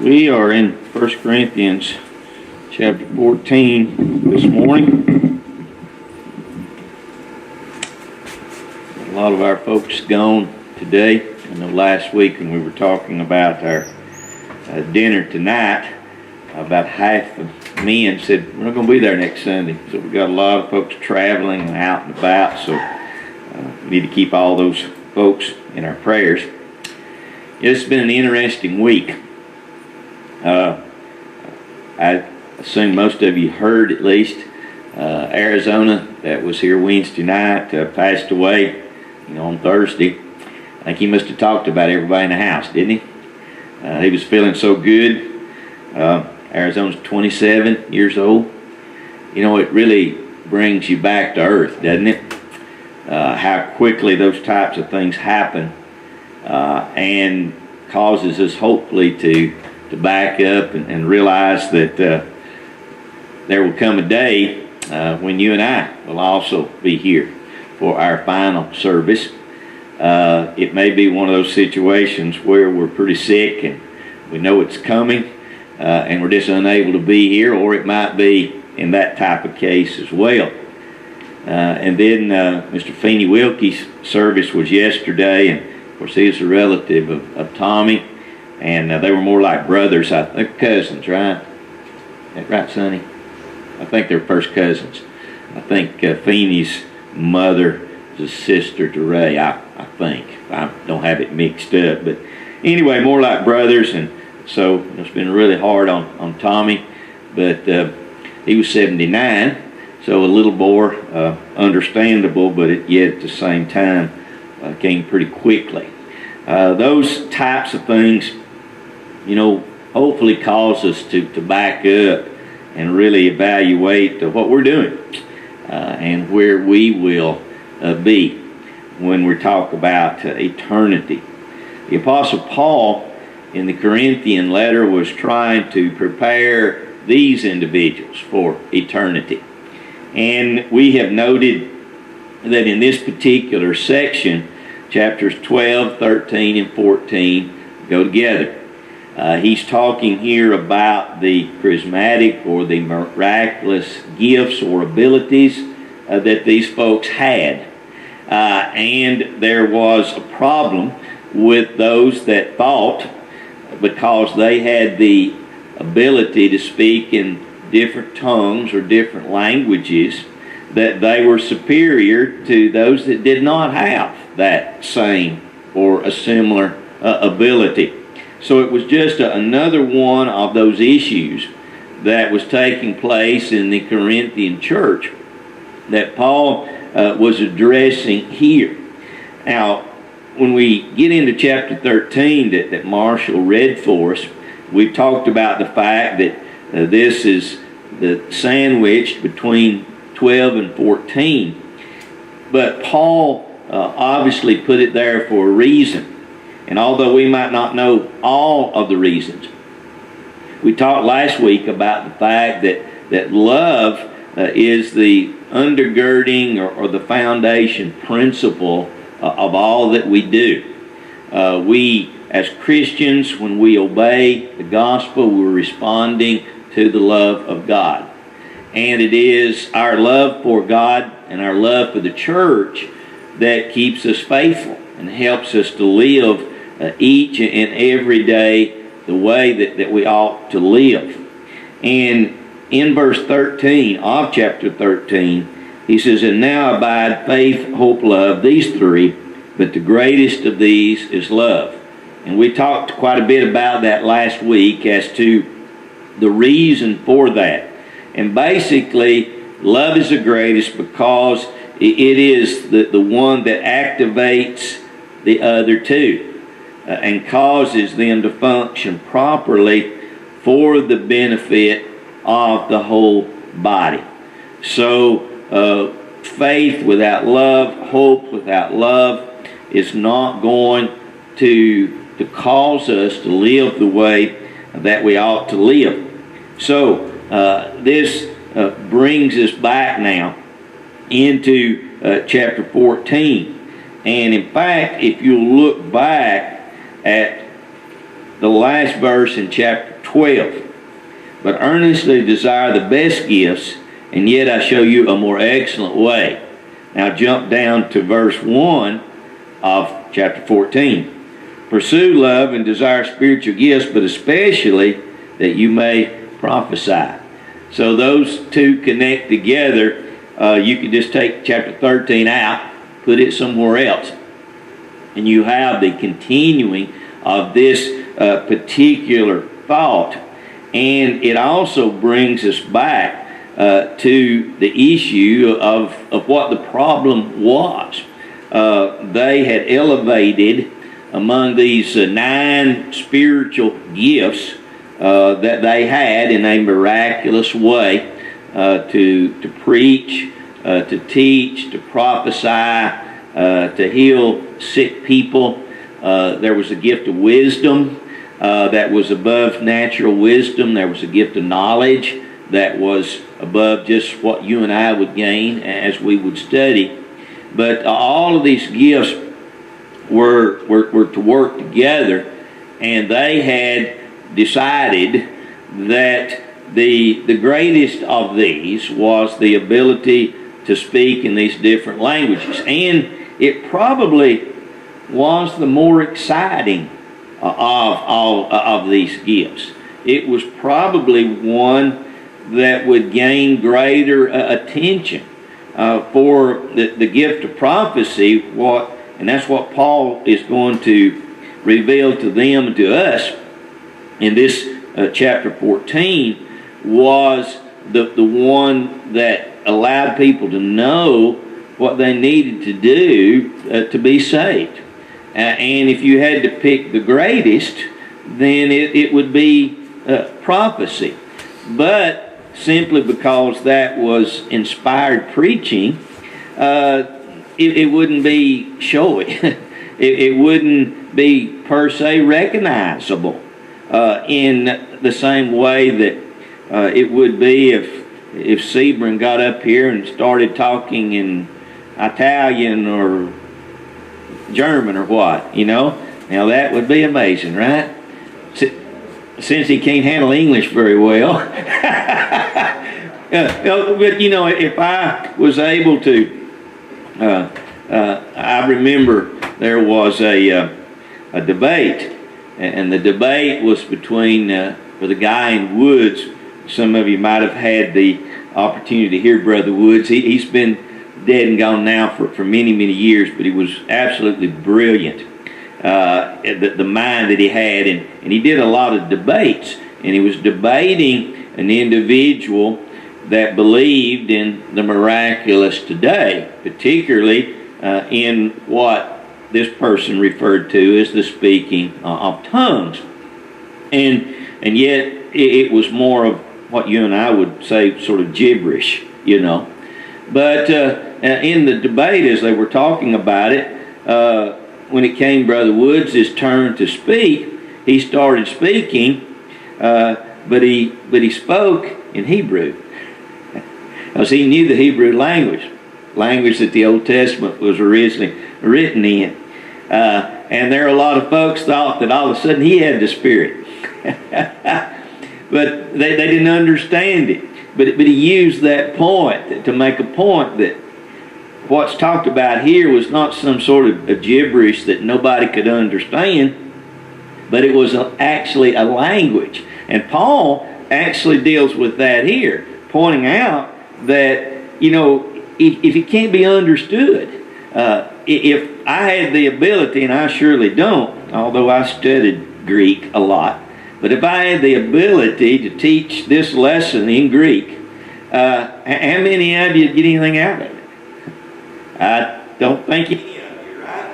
We are in 1 Corinthians chapter 14 this morning. A lot of our folks gone today. I know last week when we were talking about our dinner tonight, about half the men said, we're not going to be there next Sunday. So we've got a lot of folks traveling and out and about, so we need to keep all those folks in our prayers. It's been an interesting week. I assume most of you heard at least Arizona, that was here Wednesday night, passed away on Thursday. I think he must have talked about everybody in the house, didn't he? He was feeling so good. Arizona's 27 years old. It really brings you back to earth, doesn't it? How quickly those types of things happen and causes us hopefully to back up and realize that there will come a day when you and I will also be here for our final service. It may be one of those situations where we're pretty sick and we know it's coming and we're just unable to be here, or it might be in that type of case as well. And then Mr. Feeney Wilkie's service was yesterday, and of course he's a relative of Tommy, and they were more like brothers. They're cousins, right? Is that right, Sonny? I think they're first cousins. I think Feeney's mother is a sister to Ray, I think. I don't have it mixed up. But anyway, more like brothers, and so it's been really hard on Tommy. But he was 79, so a little more understandable, but yet at the same time came pretty quickly. Those types of things, hopefully cause us to back up and really evaluate what we're doing and where we will be when we talk about eternity. The Apostle Paul in the Corinthian letter was trying to prepare these individuals for eternity. And we have noted that in this particular section, chapters 12, 13, and 14 go together. He's talking here about the charismatic or the miraculous gifts or abilities that these folks had. And there was a problem with those that thought, because they had the ability to speak in different tongues or different languages, that they were superior to those that did not have that same or a similar ability. So it was just another one of those issues that was taking place in the Corinthian church that Paul was addressing here. Now, when we get into chapter 13 that Marshall read for us, we've talked about the fact that this is the sandwiched between 12 and 14. But Paul obviously put it there for a reason. And although we might not know all of the reasons, we talked last week about the fact that love is the undergirding or the foundation principle of all that we do. We, as Christians, when we obey the gospel, we're responding to the love of God. And it is our love for God and our love for the church that keeps us faithful and helps us to live each and every day the way that we ought to live. And in verse 13 of chapter 13, he says, "And now abide faith, hope, love, these three, but the greatest of these is love." And we talked quite a bit about that last week as to the reason for that. And basically, love is the greatest because it is the one that activates the other two and causes them to function properly for the benefit of the whole body. So faith without love, hope without love is not going to cause us to live the way that we ought to live. So this brings us back now into chapter 14. And in fact, if you look back at the last verse in chapter 12. But earnestly desire the best gifts, and yet I show you a more excellent way. Now jump down to verse 1 of chapter 14. Pursue love and desire spiritual gifts, but especially that you may prophesy. So those two connect together. You could just take chapter 13 out, put it somewhere else, and you have the continuing of this particular thought. And it also brings us back to the issue of what the problem was. They had elevated among these 9 spiritual gifts that they had in a miraculous way, to preach, to teach, to prophesy, to heal sick people. There was a gift of wisdom that was above natural wisdom. There was a gift of knowledge that was above just what you and I would gain as we would study. But all of these gifts were to work together, and they had decided that the greatest of these was the ability to speak in these different languages. And it probably was the more exciting of all of these gifts. It was probably one that would gain greater attention. For the gift of prophecy, and that's what Paul is going to reveal to them and to us in this chapter 14, was the one that allowed people to know what they needed to do to be saved. And if you had to pick the greatest, then it would be prophecy. But simply because that was inspired preaching, it wouldn't be showy. it wouldn't be per se recognizable in the same way that it would be if Sebring got up here and started talking in Italian or German or what, Now that would be amazing, right? Since he can't handle English very well. But if I was able to, I remember there was a debate, and the debate was between with a guy in Woods. Some of you might have had the opportunity to hear Brother Woods. He's been dead and gone now for many, many years, but he was absolutely brilliant. The mind that he had, and he did a lot of debates, and he was debating an individual that believed in the miraculous today, particularly in what this person referred to as the speaking of tongues. And yet it was more of what you and I would say sort of gibberish, But in the debate, as they were talking about it, when it came Brother Woods' turn to speak, he started speaking, but he spoke in Hebrew, because he knew the Hebrew language that the Old Testament was originally written in. And there are a lot of folks thought that all of a sudden he had the Spirit. But they didn't understand it. But he used that point to make a point that what's talked about here was not some sort of a gibberish that nobody could understand, but it was actually a language. And Paul actually deals with that here, pointing out that, if it can't be understood, if I had the ability, and I surely don't, although I studied Greek a lot, but if I had the ability to teach this lesson in Greek, how many of you get anything out of it? I don't think any of you, right?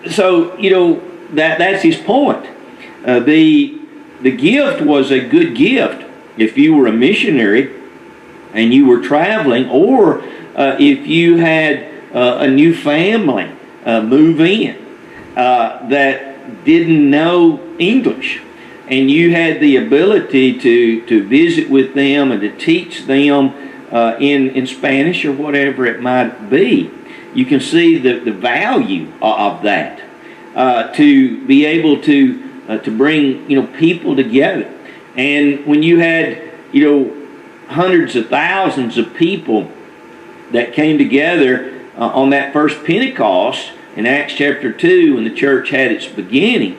So that's his point. The gift was a good gift if you were a missionary and you were traveling, or if you had a new family move in that didn't know English, and you had the ability to visit with them and to teach them in Spanish or whatever it might be. You can see the value of that. To be able to to bring people together. And when you had hundreds of thousands of people that came together on that first Pentecost in Acts chapter 2, when the church had its beginning,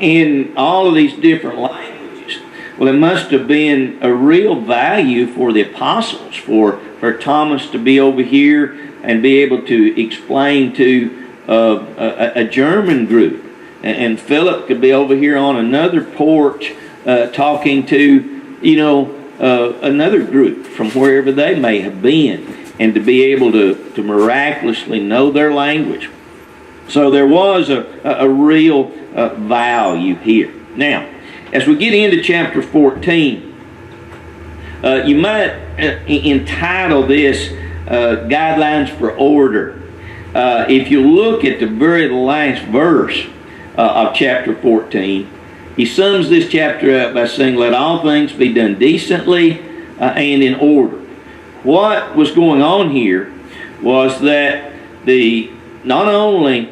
in all of these different languages, well, it must have been a real value for the apostles, for Thomas to be over here and be able to explain to a German group, and Philip could be over here on another porch talking to another group from wherever they may have been, and to be able to miraculously know their language. So there was a real value here. Now, as we get into chapter 14, you might entitle this Guidelines for Order. If you look at the very last verse of chapter 14, he sums this chapter up by saying, "Let all things be done decently and in order." What was going on here was that not only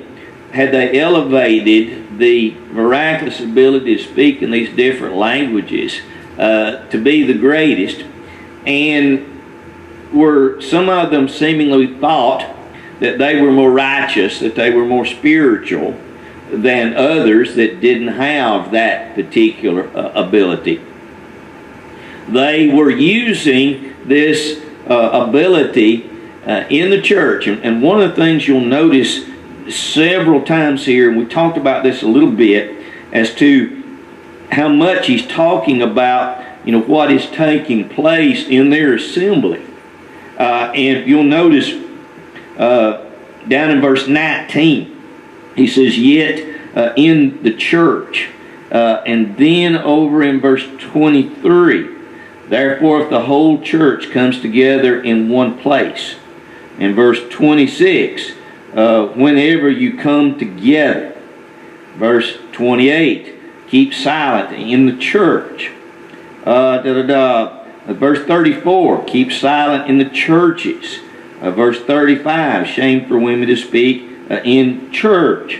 had they elevated the miraculous ability to speak in these different languages to be the greatest, and were some of them seemingly thought that they were more righteous, that they were more spiritual than others that didn't have that particular ability. They were using this ability in the church. And one of the things you'll notice several times here, and we talked about this a little bit, as to how much he's talking about what is taking place in their assembly. And you'll notice down in verse 19, he says, "Yet in the church." And then over in verse 23, "Therefore if the whole church comes together in one place." In verse 26, "Whenever you come together." Verse 28, "Keep silent in the church." Verse 34, "Keep silent in the churches." Verse 35, "Shame for women to speak in church."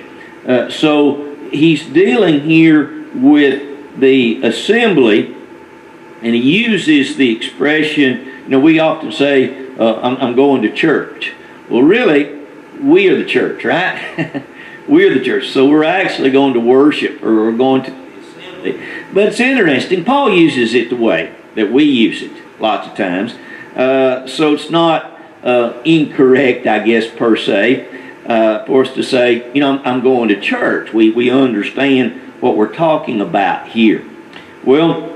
So he's dealing here with the assembly, and he uses the expression, we often say, I'm going to church. Well, really, we are the church, right? We're the church. So we're actually going to worship, or we're going to the assembly. But it's interesting, Paul uses it the way that we use it lots of times. So it's not incorrect, I guess, per se, for us to say, I'm going to church. We understand what we're talking about here. Well,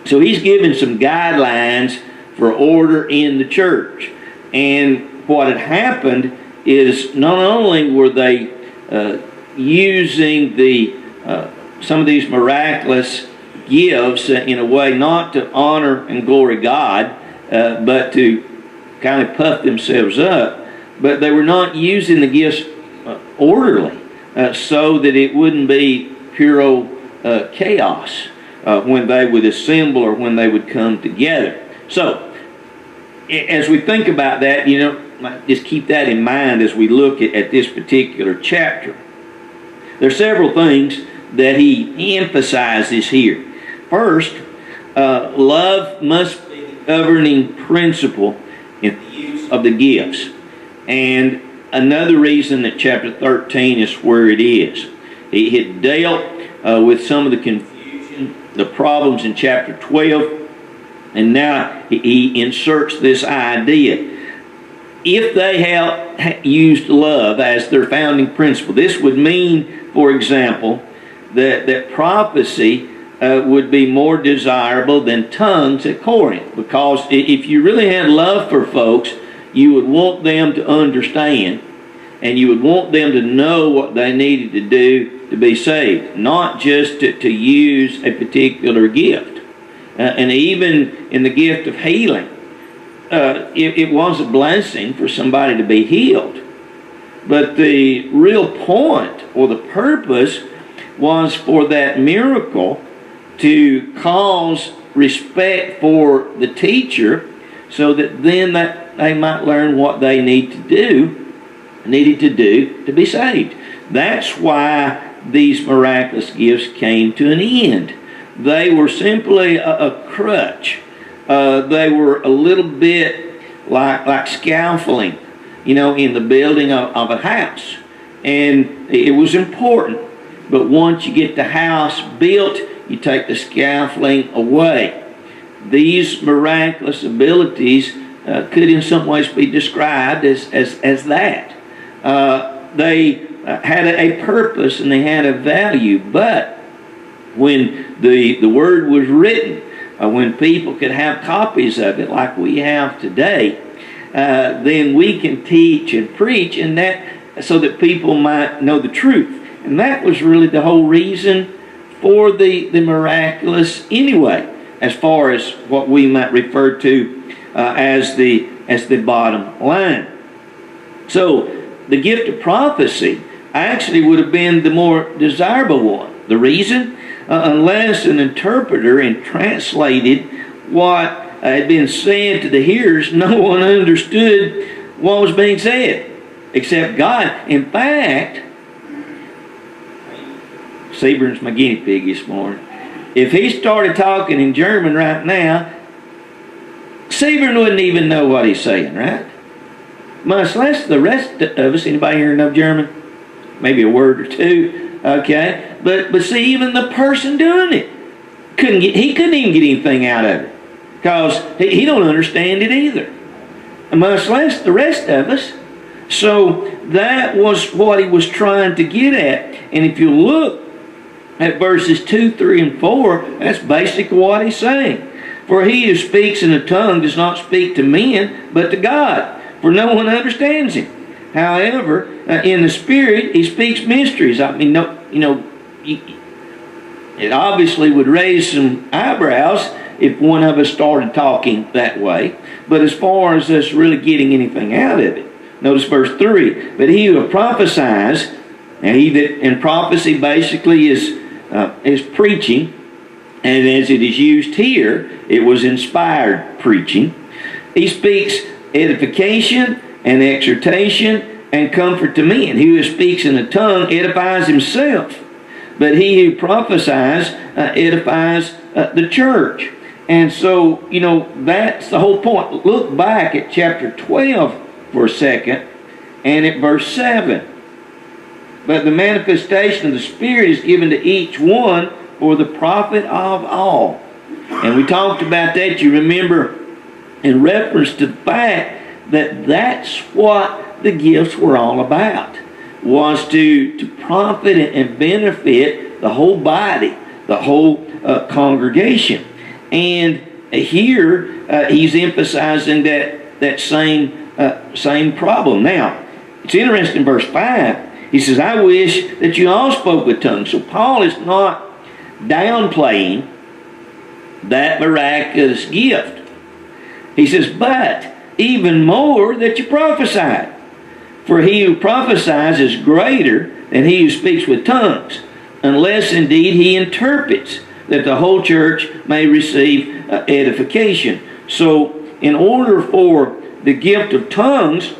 so he's given some guidelines for order in the church. And what had happened is, not only were they using some of these miraculous gifts in a way not to honor and glory God, but to kind of puff themselves up, but they were not using the gifts orderly, so that it wouldn't be pure chaos when they would assemble or when they would come together. So, as we think about that, just keep that in mind as we look at this particular chapter. There are several things that he emphasizes here. First, love must be the governing principle in the use of the gifts. And another reason that chapter 13 is where it is. He had dealt with some of the confusion, the problems in chapter 12, and now he inserts this idea. If they have used love as their founding principle, this would mean, for example, that prophecy would be more desirable than tongues at Corinth. Because if you really had love for folks, you would want them to understand, and you would want them to know what they needed to do to be saved, not just to use a particular gift. And even in the gift of healing, it was a blessing for somebody to be healed. But the real point or the purpose was for that miracle to cause respect for the teacher, so that then that they might learn what they needed to do to be saved. That's why these miraculous gifts came to an end. They were simply a crutch. They were a little bit like scaffolding, in the building of a house. And it was important. But once you get the house built, you take the scaffolding away. These miraculous abilities could in some ways be described as that. They had a purpose and they had a value, but when the Word was written, when people could have copies of it like we have today, then we can teach and preach, and that so that people might know the truth. And that was really the whole reason for the miraculous anyway, as far as what we might refer to as the bottom line. So the gift of prophecy actually would have been the more desirable one. The reason? Unless an interpreter and translated what had been said to the hearers, no one understood what was being said except God. In fact, Seburn's my guinea pig this morning. If he started talking in German right now, Seaburn wouldn't even know what he's saying, right? Much less the rest of us. Anybody here know German? Maybe a word or two, okay? But see, even the person doing it couldn't even get anything out of it, because he don't understand it either, much less the rest of us. So that was what he was trying to get at. And if you look at verses 2, 3, and 4, that's basically what he's saying. For he who speaks in a tongue does not speak to men, but to God, for no one understands him. However, in the Spirit, he speaks mysteries. I mean, it obviously would raise some eyebrows if one of us started talking that way. But as far as us really getting anything out of it, notice verse 3. But he who prophesies, and prophecy basically is preaching, and as it is used here, it was inspired preaching. He speaks edification and exhortation and comfort to men. He who speaks in a tongue edifies himself, but he who prophesies edifies the church. And so, that's the whole point. Look back at chapter 12 for a second, and at verse 7. But the manifestation of the Spirit is given to each one for the profit of all. And we talked about that, you remember, in reference to the fact that that's what the gifts were all about, was to profit and benefit the whole body, the whole congregation. And here he's emphasizing that same problem. Now, it's interesting in verse 5. He says, I wish that you all spoke with tongues. So Paul is not downplaying that miraculous gift. He says, but even more that you prophesied. For he who prophesies is greater than he who speaks with tongues, unless indeed he interprets, that the whole church may receive edification. So in order for the gift of tongues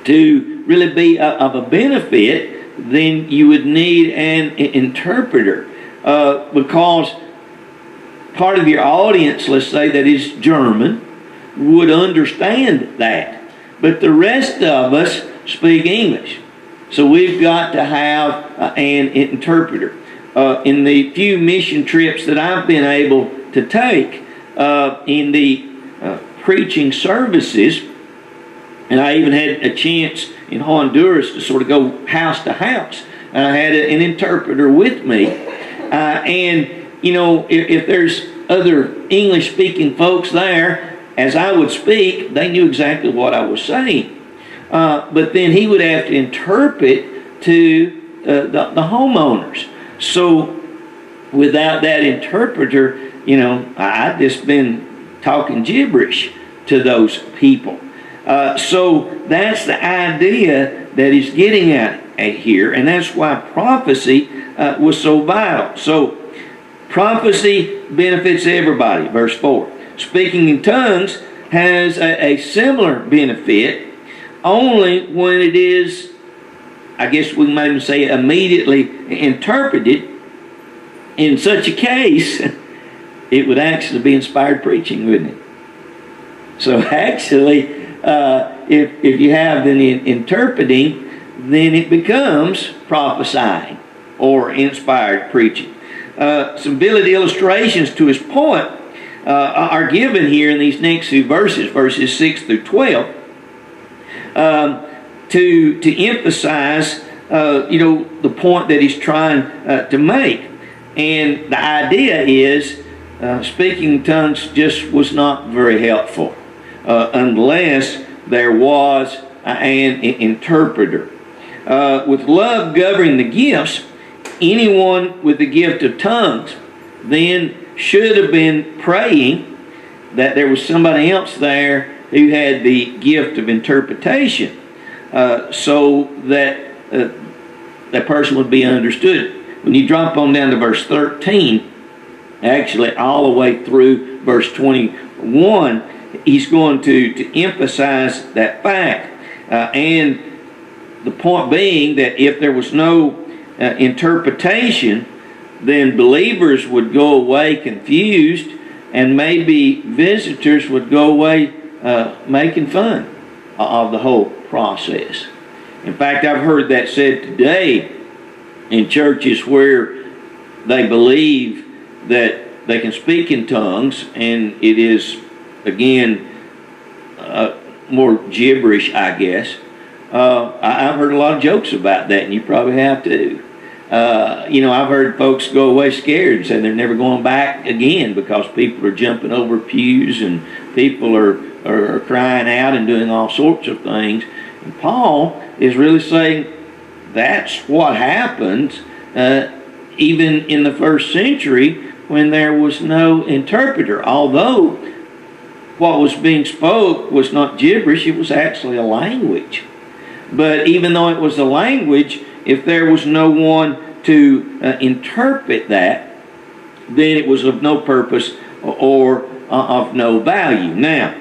to really be of a benefit, then you would need an interpreter, because part of your audience, let's say that is German, would understand that, but the rest of us speak English, so we've got to have an interpreter. In the few mission trips that I've been able to take in the preaching services, and I even had a chance in Honduras to sort of go house to house, and I had an interpreter with me. And, if there's other English-speaking folks there, as I would speak, they knew exactly what I was saying. But then he would have to interpret to the homeowners. So without that interpreter, I'd just been talking gibberish to those people. So that's the idea that he's getting at here, and that's why prophecy was so vital. So prophecy benefits everybody. Verse 4. Speaking in tongues has a similar benefit, only when it is I guess we might even say immediately interpreted, in such a case, it would actually be inspired preaching, wouldn't it? So actually, if you have the interpreting, then it becomes prophesying or inspired preaching. Some vivid illustrations to his point are given here in these next few verses, verses 6 through 12, to emphasize, the point that he's trying to make. And the idea is, speaking in tongues just was not very helpful unless there was an interpreter. With love governing the gifts, anyone with the gift of tongues then should have been praying that there was somebody else there who had the gift of interpretation, so that that person would be understood. When you drop on down to verse 13, actually all the way through verse 21, he's going to emphasize that fact. And the point being that if there was no interpretation, then believers would go away confused, and maybe visitors would go away making fun of the whole process. In fact, I've heard that said today in churches where they believe that they can speak in tongues, and it is, again, more gibberish, I guess. I've heard a lot of jokes about that, and you probably have too. I've heard folks go away scared and say they're never going back again because people are jumping over pews and people are crying out and doing all sorts of things. And Paul is really saying that's what happened even in the first century when there was no interpreter. Although what was being spoke was not gibberish, it was actually a language. But even though it was a language, if there was no one to interpret that, then it was of no purpose or of no value. Now,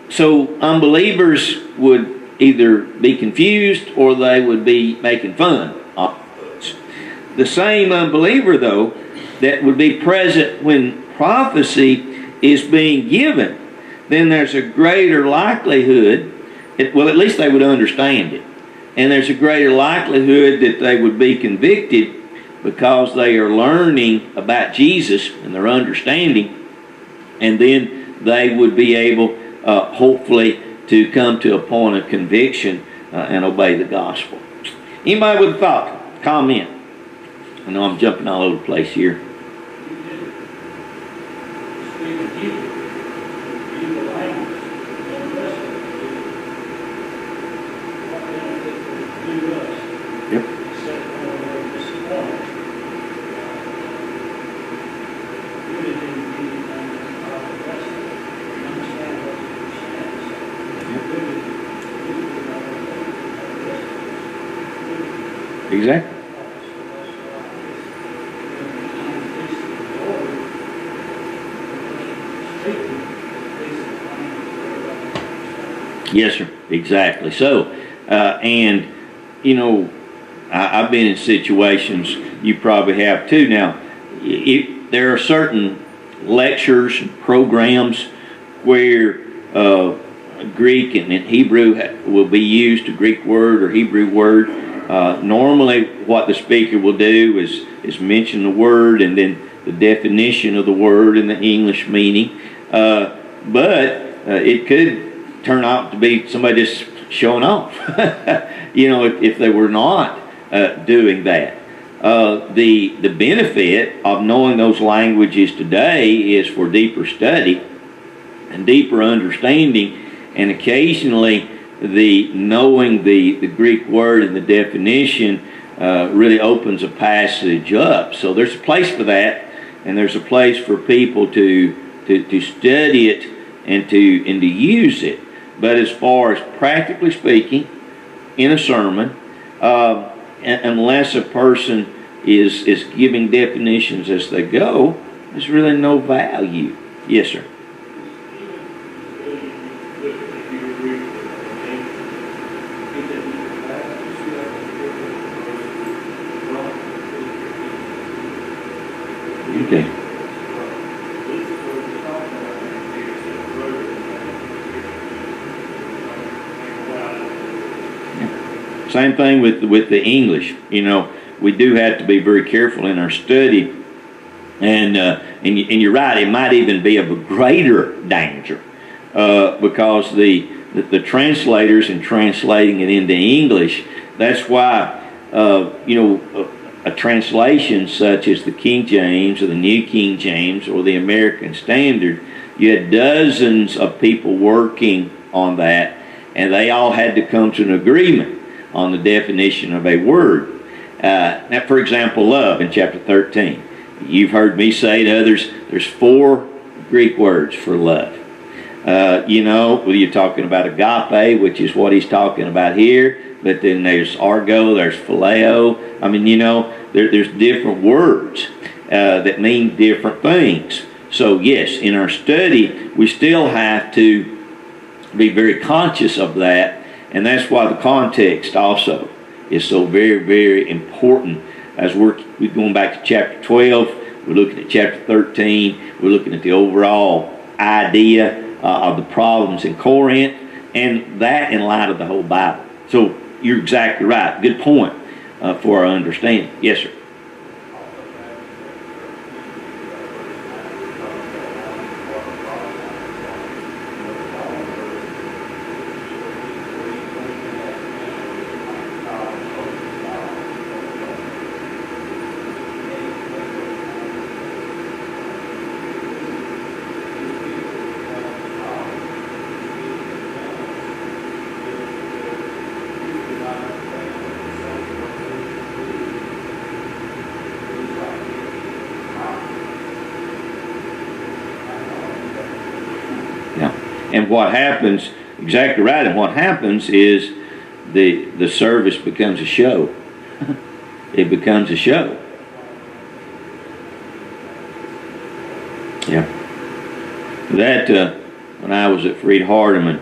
so unbelievers would either be confused or they would be making fun of us. The same unbeliever, though, that would be present when prophecy is being given, then there's a greater likelihood, at least they would understand it. And there's a greater likelihood that they would be convicted because they are learning about Jesus and their understanding. And then they would be able, hopefully, to come to a point of conviction and obey the gospel. Anybody with a thought? Comment. I know I'm jumping all over the place here. Exactly. Yes, sir. Exactly. So, and I've been in situations, you probably have too. Now, there are certain lectures and programs where Greek and Hebrew will be used, a Greek word or Hebrew word. Normally what the speaker will do is mention the word and then the definition of the word and the English meaning. But it could turn out to be somebody just showing off, if they were not doing that. The benefit of knowing those languages today is for deeper study and deeper understanding, and occasionally the knowing the Greek word and the definition really opens a passage up. So there's a place for that, and there's a place for people to study it and to use it. But as far as practically speaking, in a sermon, unless a person is giving definitions as they go, there's really no value. Yes, sir. Okay. Same thing with the English. We do have to be very careful in our study, and you're right. It might even be of a greater danger because the translators in translating it into English. That's why a translation such as the King James or the New King James or the American Standard, you had dozens of people working on that, and they all had to come to an agreement on the definition of a word. Now, for example, love in chapter 13. You've heard me say to others, there's 4 Greek words for love. Whether you're talking about agape, which is what he's talking about here, but then there's argo, there's phileo. There's different words that mean different things. So yes, in our study, we still have to be very conscious of that. And that's why the context also is so very, very important. As we're going back to chapter 12, we're looking at chapter 13, we're looking at the overall idea of the problems in Corinth, and that in light of the whole Bible. So you're exactly right. Good point for our understanding. Yes, sir. And what happens, exactly right, and what happens is the service becomes a show. It becomes a show. Yeah. That, when I was at Freed-Hardeman,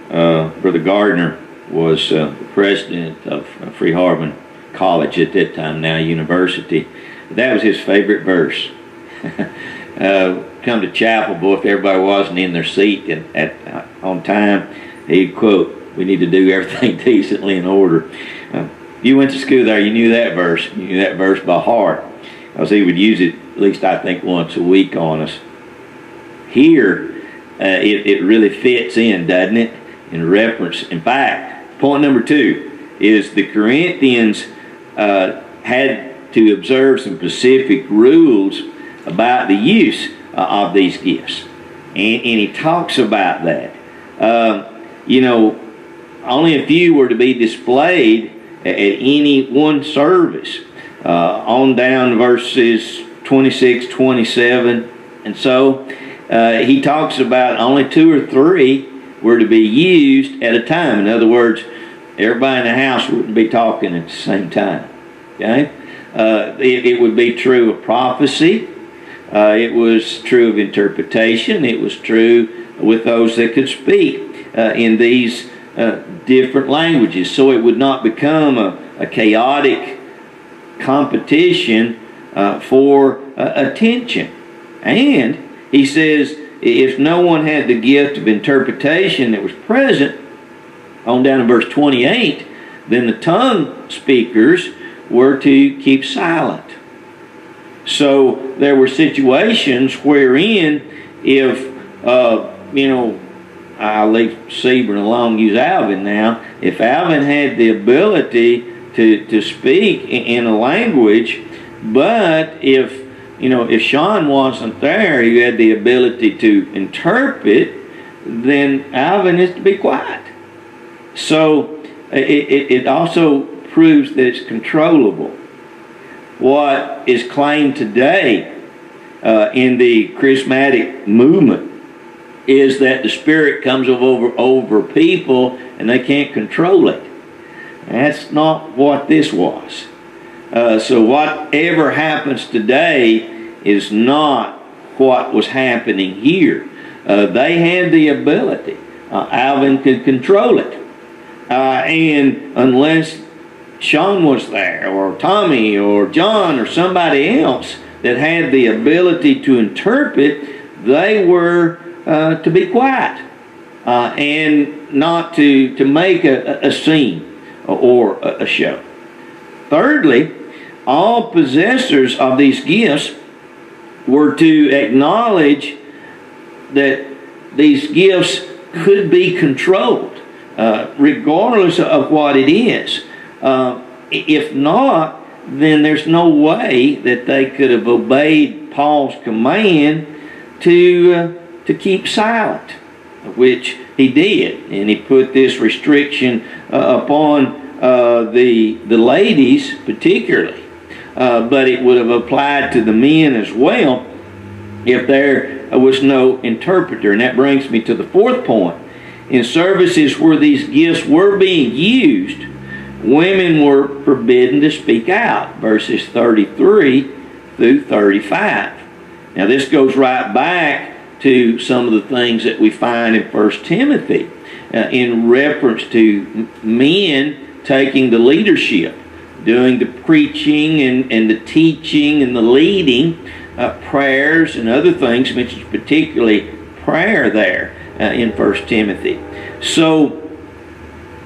Brother Gardner was the president of Freed-Hardeman College at that time, now university. That was his favorite verse. Come to chapel, boy, if everybody wasn't in their seat on time, he'd quote, "We need to do everything decently in order." You went to school there, you knew that verse. You knew that verse by heart. Because he would use it, at least I think, once a week on us. Here, it really fits in, doesn't it? In reference. In fact, point number 2 is the Corinthians had to observe some specific rules about the use of these gifts. And he talks about that. Only a few were to be displayed at any one service. On down verses 26, 27, and so he talks about only 2 or 3 were to be used at a time. In other words, everybody in the house wouldn't be talking at the same time. Okay? It would be true of prophecy. It was true of interpretation. It was true with those that could speak in these different languages. So it would not become a chaotic competition for attention. And he says if no one had the gift of interpretation that was present, on down to verse 28, then the tongue speakers were to keep silent. So there were situations wherein if, I'll leave Sebring alone, use Alvin now. If Alvin had the ability to speak in a language, but if Sean wasn't there, he had the ability to interpret, then Alvin is to be quiet. So it also proves that it's controllable. What is claimed today in the charismatic movement is that the Spirit comes over people and they can't control it. That's not what this was. So whatever happens today is not what was happening here. They had the ability. Alvin could control it. And unless Sean was there, or Tommy, or John, or somebody else that had the ability to interpret, they were to be quiet and not to make a scene or a show. Thirdly, all possessors of these gifts were to acknowledge that these gifts could be controlled, regardless of what it is. If not, then there's no way that they could have obeyed Paul's command to keep silent, which he did, and he put this restriction upon the ladies particularly, but it would have applied to the men as well if there was no interpreter. And that brings me to the fourth point. In services where these gifts were being used, women were forbidden to speak out, verses 33 through 35. Now this goes right back to some of the things that we find in 1 Timothy in reference to men taking the leadership, doing the preaching and the teaching and the leading, prayers and other things, mentions particularly prayer there in 1 Timothy. So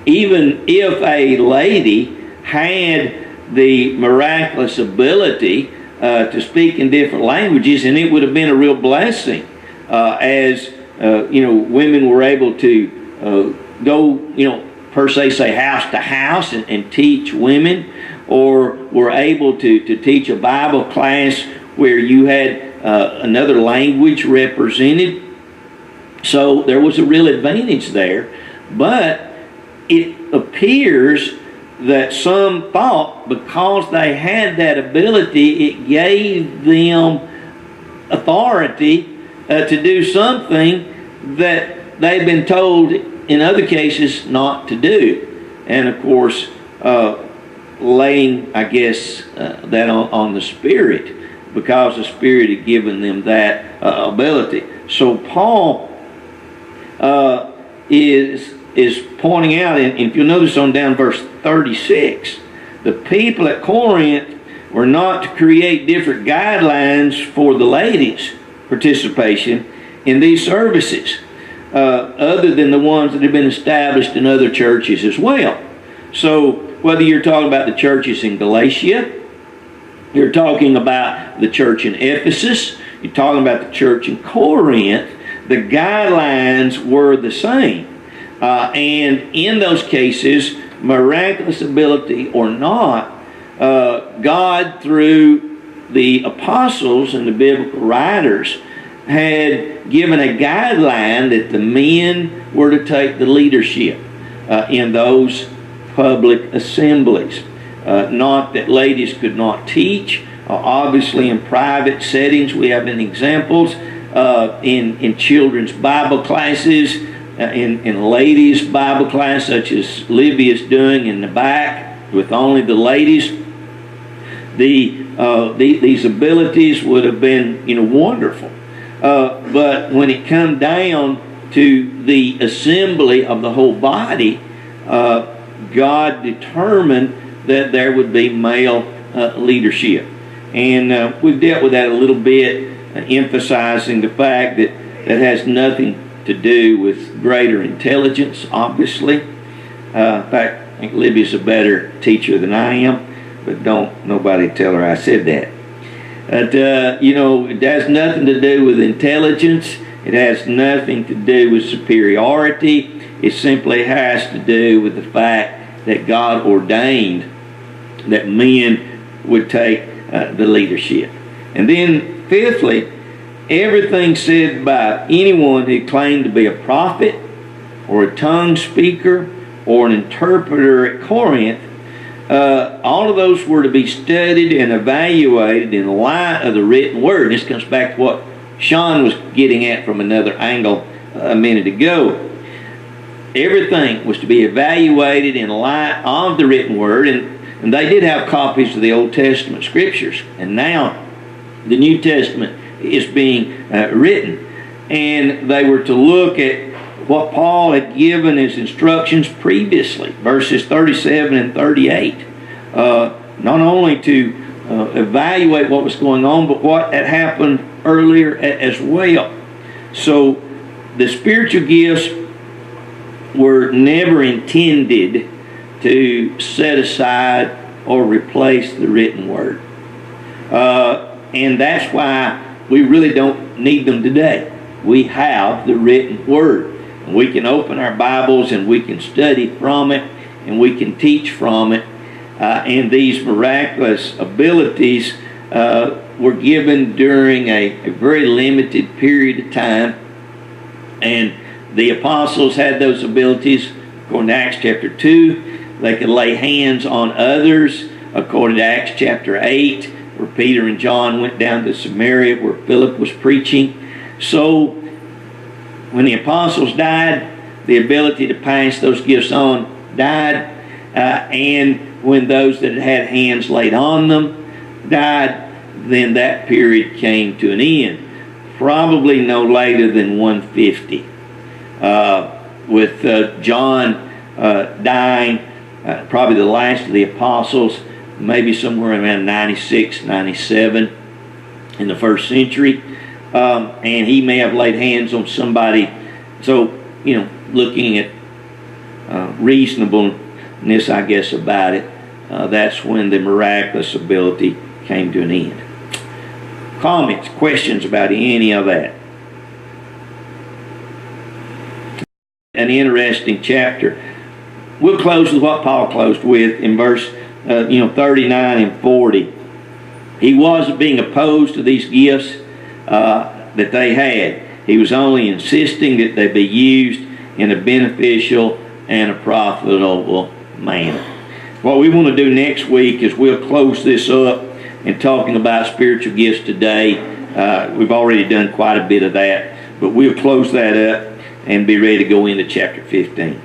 even if a lady had the miraculous ability to speak in different languages, and it would have been a real blessing as women were able to go, per se, say house to house and teach women, or were able to teach a Bible class where you had another language represented. So there was a real advantage there. But it appears that some thought because they had that ability, it gave them authority to do something that they've been told in other cases not to do. And of course, laying, I guess, that on the Spirit, because the Spirit had given them that ability. So Paul is pointing out, and if you'll notice on down verse 36, the people at Corinth were not to create different guidelines for the ladies' participation in these services, other than the ones that have been established in other churches as well. So whether you're talking about the churches in Galatia, you're talking about the church in Ephesus, you're talking about the church in Corinth, the guidelines were the same. And in those cases, miraculous ability or not, God, through the apostles and the biblical writers, had given a guideline that the men were to take the leadership in those public assemblies. Not that ladies could not teach. Obviously in private settings, we have examples in children's Bible classes, in ladies' Bible class, such as Libya's doing in the back with only the ladies. These abilities would have been wonderful. But when it come down to the assembly of the whole body, God determined that there would be male leadership. And we've dealt with that a little bit, emphasizing the fact that that has nothing to do with greater intelligence, obviously. In fact, I think Libby's a better teacher than I am, but don't nobody tell her I said that. But, it has nothing to do with intelligence. It has nothing to do with superiority. It simply has to do with the fact that God ordained that men would take the leadership. And then, fifthly, everything said by anyone who claimed to be a prophet or a tongue speaker or an interpreter at Corinth, all of those were to be studied and evaluated in light of the written word. And this comes back to what Sean was getting at from another angle a minute ago. Everything was to be evaluated in light of the written word, and they did have copies of the Old Testament scriptures. And now the New Testament is being written. And they were to look at what Paul had given as instructions previously, verses 37 and 38. Not only to evaluate what was going on, but what had happened earlier as well. So the spiritual gifts were never intended to set aside or replace the written word. And that's why we really don't need them today. We have the written word. We can open our Bibles and we can study from it and we can teach from it. And these miraculous abilities were given during a very limited period of time. And the apostles had those abilities. According to Acts chapter 2, they could lay hands on others. According to Acts chapter 8, where Peter and John went down to Samaria, where Philip was preaching. So when the apostles died, the ability to pass those gifts on died. And when those that had hands laid on them died, then that period came to an end. Probably no later than 150. With John dying, probably the last of the apostles, maybe somewhere around 96, 97 in the first century. And he may have laid hands on somebody. So, looking at reasonableness, I guess, about it, that's when the miraculous ability came to an end. Comments, questions about any of that? An interesting chapter. We'll close with what Paul closed with in verse 39 and 40. He wasn't being opposed to these gifts that they had. He was only insisting that they be used in a beneficial and a profitable manner. What we want to do next week is we'll close this up and talking about spiritual gifts today. We've already done quite a bit of that, but we'll close that up and be ready to go into chapter 15.